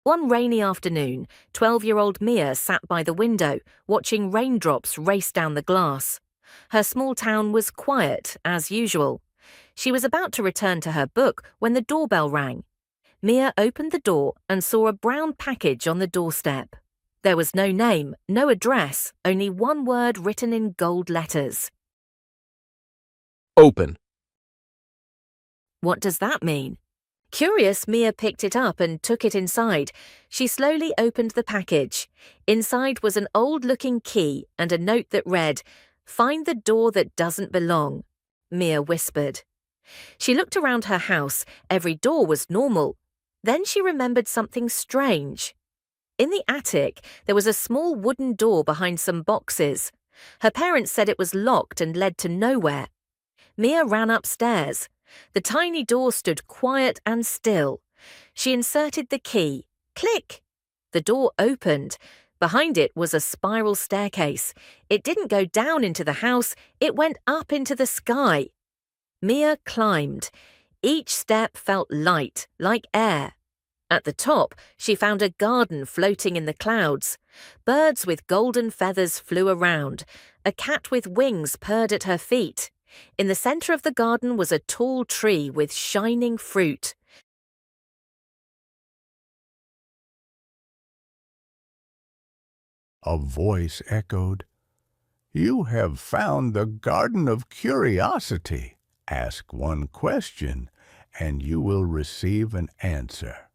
One rainy afternoon, 12-year-old Mia sat by the window, watching raindrops race down the glass. Her small town was quiet, as usual. She was about to return to her book when the doorbell rang. Mia opened the door and saw a brown package on the doorstep. There was no name, no address, only one word written in gold letters. Open. What does that mean? Curious, Mia picked it up and took it inside. She slowly opened the package. Inside was an old-looking key and a note that read, "Find the door that doesn't belong," Mia whispered. She looked around her house. Every door was normal. Then she remembered something strange. In the attic, there was a small wooden door behind some boxes. Her parents said it was locked and led to nowhere. Mia ran upstairs. The tiny door stood quiet and still. She inserted the key. Click! The door opened. Behind it was a spiral staircase. It didn't go down into the house, it went up into the sky. Mia climbed. Each step felt light, like air. At the top, she found a garden floating in the clouds. Birds with golden feathers flew around. A cat with wings purred at her feet. In the center of the garden was a tall tree with shining fruit. A voice echoed, "You have found the Garden of Curiosity. Ask one question, and you will receive an answer."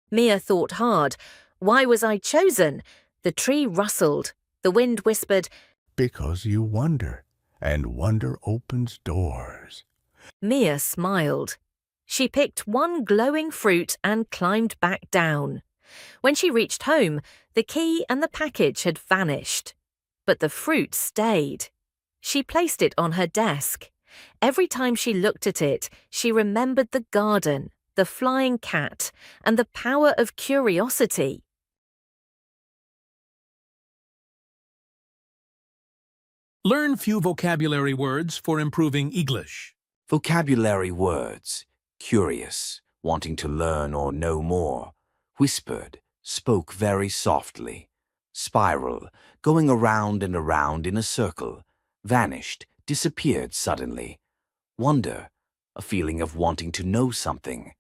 Mia thought hard. Why was I chosen? The tree rustled. The wind whispered, "Because you wonder, and wonder opens doors." Mia smiled. She picked one glowing fruit and climbed back down. When she reached home, the key and the package had vanished. But the fruit stayed. She placed it on her desk. Every time she looked at it, she remembered the garden, the flying cat, and the power of curiosity. Learn few vocabulary words for improving English. Vocabulary words: curious, wanting to learn or know more; whispered, spoke very softly; spiral, going around and around in a circle; vanished, disappeared suddenly; wonder, a feeling of wanting to know something;